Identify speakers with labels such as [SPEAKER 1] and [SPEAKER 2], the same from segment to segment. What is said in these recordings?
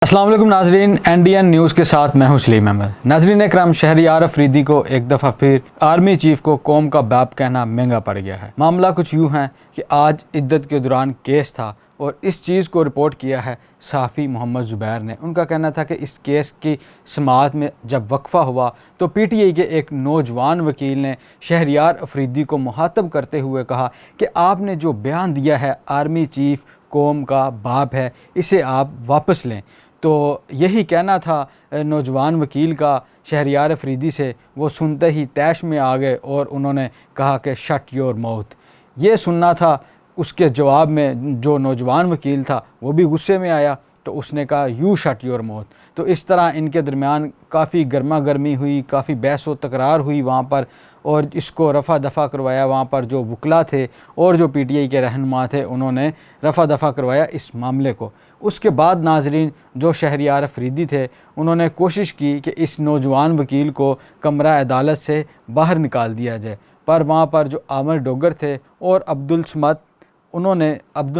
[SPEAKER 1] अस्सलाम वालेकुम नाजरीन, NDN न्यूज़ के साथ मैं हूं सलीम अहमद। नाजरीन इकराम, शहरयार अफरीदी को एक दफ़ा फिर आर्मी चीफ को कौम का बाप कहना महंगा पड़ गया है। मामला कुछ यूँ है कि आज इद्दत के दौरान केस था और इस चीज़ को रिपोर्ट किया है सहाफ़ी मोहम्मद ज़ुबैर ने। उनका कहना था कि इस केस की समाअत में जब वक्फ़ा हुआ तो PTI के एक नौजवान वकील ने शहरयार अफरीदी को मुखातब करते हुए कहा कि आपने जो बयान दिया है आर्मी चीफ कौम का बाप है, इसे आप वापस लें। तो यही कहना था नौजवान वकील का शहरयार अफरीदी से। वो सुनते ही तैश में आ गए और उन्होंने कहा कि शट योर माउथ। ये सुनना था। उसके जवाब में जो नौजवान वकील था वो भी गुस्से में आया, तो उसने कहा यू शट योर माउथ। तो इस तरह इनके दरमियान काफ़ी गर्मा गर्मी हुई, काफ़ी बहस व तकरार हुई वहाँ पर, और इसको रफ़ा दफ़ा करवाया। वहाँ पर जो वकला थे और जो PTI के रहनुमा थे उन्होंने रफ़ा दफ़ा करवाया इस मामले को। उसके बाद नाजरीन जो शहरयार अफरीदी थे उन्होंने कोशिश की कि इस नौजवान वकील को कमरा अदालत से बाहर निकाल दिया जाए, पर वहाँ पर जो आमिर डोगर थे और अब्दुल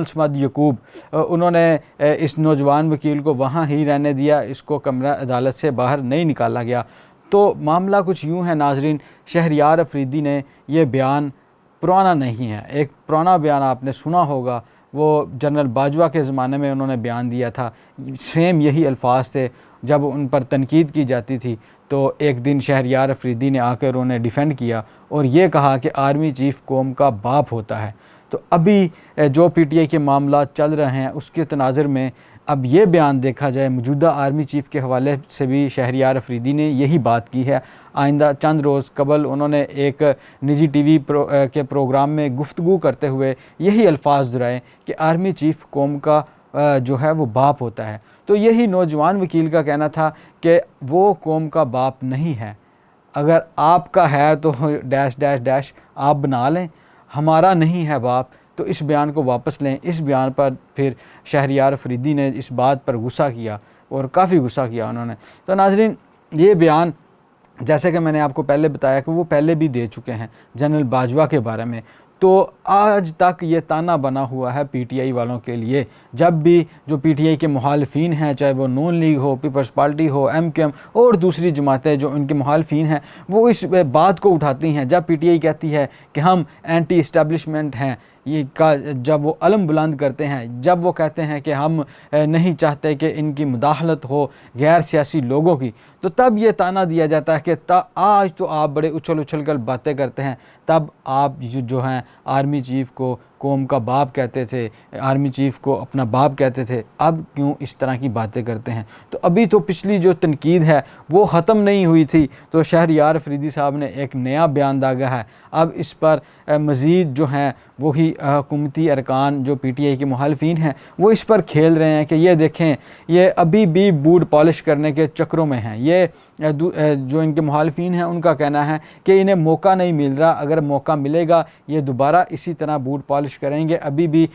[SPEAKER 1] समद यकूब उन्होंने इस नौजवान वकील को वहाँ ही रहने दिया। इसको कमरा अदालत से बाहर नहीं निकाला गया। तो मामला कुछ यूँ है नाजरीन, शहरयार अफरीदी ने यह बयान पुराना नहीं है। एक पुराना बयान आपने सुना होगा, वो जनरल बाजवा के ज़माने में उन्होंने बयान दिया था। सेम यही अल्फाज थे। जब उन पर तनकीद की जाती थी तो एक दिन शहरयार अफरीदी ने आकर उन्हें डिफेंड किया और ये कहा कि आर्मी चीफ कौम का बाप होता है। तो अभी जो PTI के मामला चल रहे हैं उसके तनाज़ुर में अब ये बयान देखा जाए, मौजूदा आर्मी चीफ़ के हवाले से भी शहरयार अफरीदी ने यही बात की है। आइंदा चंद रोज़ कबल उन्होंने एक निजी TV के प्रोग्राम में गुफ्तगू करते हुए यही अल्फाज दोहराए कि आर्मी चीफ़ कौम का जो है वो बाप होता है। तो यही नौजवान वकील का कहना था कि वो कौम का बाप नहीं है। अगर आपका है तो डैश डैश डैश आप बना लें, हमारा नहीं है बाप। तो इस बयान को वापस लें। इस बयान पर फिर शहरयार अफरीदी ने इस बात पर गुस्सा किया और काफ़ी गुस्सा किया उन्होंने। तो नाजरीन ये बयान जैसे कि मैंने आपको पहले बताया कि वो पहले भी दे चुके हैं जनरल बाजवा के बारे में। तो आज तक ये ताना बना हुआ है PTI वालों के लिए। जब भी जो PTI के मुखालफिन हैं, चाहे वो नून लीग हो, पीपल्स पार्टी हो, MKM और दूसरी जमातें जो उनके मुखालफिन हैं, वो इस बात को उठाती हैं। जब PTI कहती है कि हम एंटी इस्टेब्लिशमेंट हैं, ये का जब वो अलम बुलंद करते हैं, जब वो कहते हैं कि हम नहीं चाहते कि इनकी मुदाखलत हो गैर सियासी लोगों की, तो तब ये ताना दिया जाता है कि आज तो आप बड़े उछल उछल कर बातें करते हैं, तब आप जो हैं आर्मी चीफ़ को कौम का बाप कहते थे, आर्मी चीफ़ को अपना बाप कहते थे, अब क्यों इस तरह की बातें करते हैं। तो अभी तो पिछली जो तनकीद है वो ख़त्म नहीं हुई थी, तो शहरयार अफरीदी साहब ने एक नया बयान दागा है। अब इस पर मज़ीद जो हैं वही हुकूमती अरकान जो PTI के मुखालफिन हैं वो इस पर खेल रहे हैं कि ये देखें, ये अभी भी बूट पॉलिश करने के चक्रों में हैं। ये जो इनके मुखालफिन हैं उनका कहना है कि इन्हें मौका नहीं मिल रहा, अगर मौका मिलेगा ये दोबारा इसी तरह बूट पॉलिश करेंगे। अभी भी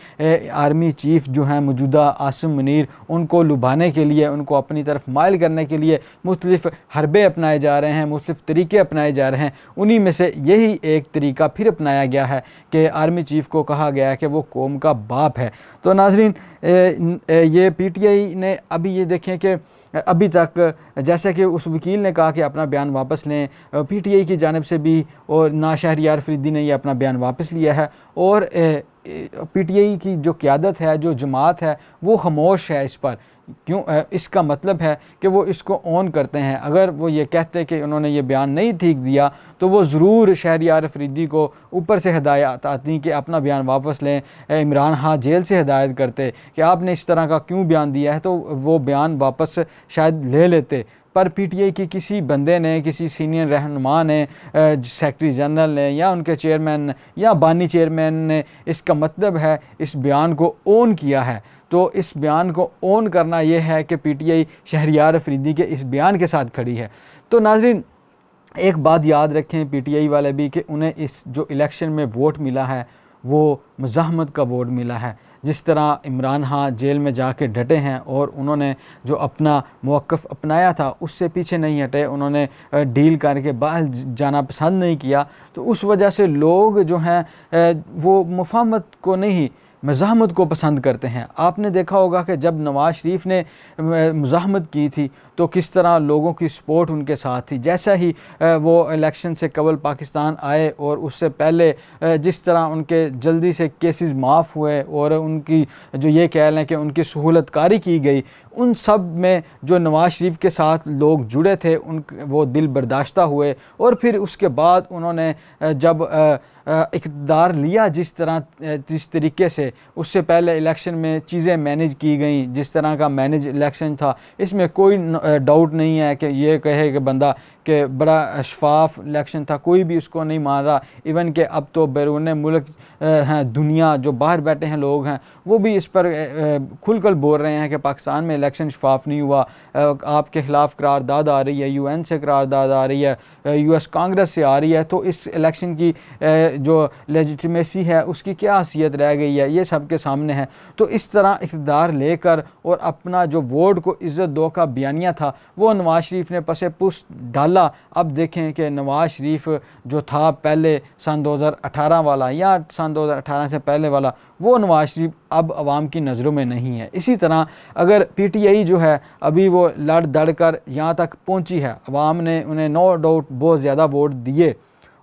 [SPEAKER 1] आर्मी चीफ़ जो हैं मौजूदा आसिम मुनीर, उनको लुभाने के लिए, उनको अपनी तरफ माइल करने के लिए मुख्तलिफ़ हरबे अपनाए जा रहे हैं, मुख्तलिफ़ तरीके अपनाए जा रहे हैं। उन्हीं में से यही एक तरीका फिर अपनाया गया है कि आर्मी चीफ़ को कहा गया है कि वो कौम का बाप है। तो नाजरीन ये PTI ने अभी ये देखें कि अभी तक जैसे कि उस वकील ने कहा कि अपना बयान वापस लें, PTI की जानिब से भी, और ना शहरयार अफरीदी ने ये अपना बयान वापस लिया है, और PTI की जो क़यादत है, जो जमात है, वो खामोश है इस पर। क्यों? इसका मतलब है कि वो इसको ऑन करते हैं। अगर वो ये कहते कि उन्होंने ये बयान नहीं ठीक दिया तो वो ज़रूर शहरयार अफरीदी को ऊपर से हिदायत आती कि अपना बयान वापस लें। इमरान खान जेल से हिदायत करते कि आपने इस तरह का क्यों बयान दिया है, तो वो बयान वापस शायद ले लेते। पर PTI की किसी बंदे ने, किसी सीनियर रहनुमा ने, सेक्रेटरी जनरल ने या उनके चेयरमैन या बानी चेयरमैन ने, इसका मतलब है इस बयान को ऑन किया है। तो इस बयान को ऑन करना यह है कि PTI शहरयार अफरीदी के इस बयान के साथ खड़ी है। तो नाजरीन एक बात याद रखें PTI वाले भी कि उन्हें इस जो इलेक्शन में वोट मिला है वो मज़ाहमत का वोट मिला है। जिस तरह इमरान खान जेल में जाके डटे हैं और उन्होंने जो अपना मौक़िफ़ अपनाया था उससे पीछे नहीं हटे, उन्होंने डील करके बाहर जाना पसंद नहीं किया, तो उस वजह से लोग जो हैं वो मुफाहमत को नहीं मज़ाहमत को पसंद करते हैं। आपने देखा होगा कि जब नवाज़ शरीफ ने मज़ाहमत की थी तो किस तरह लोगों की सपोर्ट उनके साथ थी। जैसा ही वो इलेक्शन से कबल पाकिस्तान आए और उससे पहले जिस तरह उनके जल्दी से केसेस माफ़ हुए और उनकी जो ये कह लें कि उनकी सहूलतकारी की गई, उन सब में जो नवाज़ शरीफ के साथ लोग जुड़े थे उन वो दिल बर्दाश्ता हुए। और फिर उसके बाद उन्होंने जब इक़्तिदार लिया जिस तरीके से, उससे पहले इलेक्शन में चीज़ें मैनेज की गई, जिस तरह का मैनेज इलेक्शन था, इसमें कोई डाउट नहीं है कि ये कहे कि बंदा कि बड़ा शफाफ इलेक्शन था, कोई भी उसको नहीं मान रहा। इवन कि अब तो बैरून मुल्क हैं, दुनिया जो बाहर बैठे हैं लोग हैं, वो भी इस पर खुलकर बोल रहे हैं कि पाकिस्तान में इलेक्शन शफाफ नहीं हुआ। आपके ख़िलाफ़ करारदाद आ रही है, UN से करारदाद आ रही है, US कांग्रेस से आ रही है, तो इस इलेक्शन की जो लेजिटिमेसी है उसकी क्या हैसियत रह गई है, ये सबके सामने है। तो इस तरह इक़्तिदार लेकर और अपना जो वोट को इज़्ज़त दो का बयानिया था वो नवाज़ शरीफ ने पसे पुस डाला। अब देखें कि नवाज़ शरीफ जो था पहले सन 2018 वाला या सन 2018 से पहले वाला, वो नवाज़ शरीफ अब आवाम की नज़रों में नहीं है। इसी तरह अगर PTI जो है अभी वो लड़ दड़ कर यहाँ तक पहुँची है, आवाम ने उन्हें नो डाउट बहुत ज़्यादा वोट दिए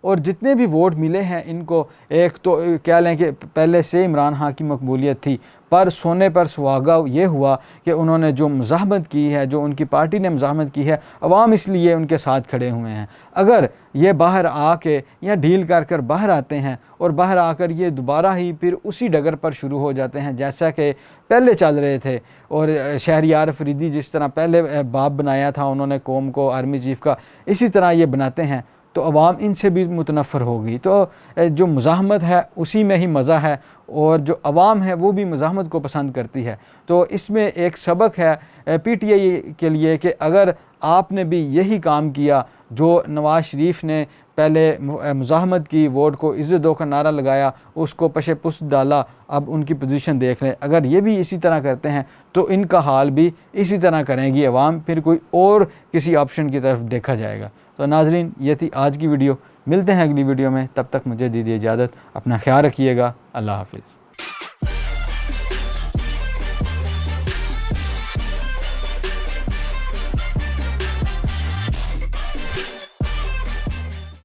[SPEAKER 1] और जितने भी वोट मिले हैं इनको, एक तो कह लें कि पहले से इमरान खान की मकबूलियत थी, पर सोने पर सुहागा ये हुआ कि उन्होंने जो मज़ाहमत की है, जो उनकी पार्टी ने मज़ाहमत की है, अवाम इसलिए उनके साथ खड़े हुए हैं। अगर ये बाहर आके या डील कर कर बाहर आते हैं और बाहर आकर ये दोबारा ही फिर उसी डगर पर शुरू हो जाते हैं जैसा कि पहले चल रहे थे, और शहरयार अफरीदी जिस तरह पहले बाप बनाया था उन्होंने कौम को आर्मी चीफ़ का, इसी तरह ये बनाते हैं, तो अवाम इनसे भी मुतनफ़र होगी। तो जो मज़ाहमत है उसी में ही मज़ा है, और जो अवाम है वो भी मज़ाहमत को पसंद करती है। तो इसमें एक सबक है PTI के लिए कि अगर आपने भी यही काम किया जो नवाज़ शरीफ ने पहले मज़ाहमत की, वोट को इज़्ज़त दो का नारा लगाया, उसको पशे पुस्त डाला, अब उनकी पोजीशन देख लें। अगर ये भी इसी तरह करते हैं तो इनका हाल भी इसी तरह करेंगी अवाम, फिर कोई और किसी ऑप्शन की तरफ देखा जाएगा। तो नाज़रीन, ये थी आज की वीडियो, मिलते हैं अगली वीडियो में, तब तक मुझे दीजिए इजाज़त, अपना ख्याल रखिएगा, अल्लाह हाफ़िज़।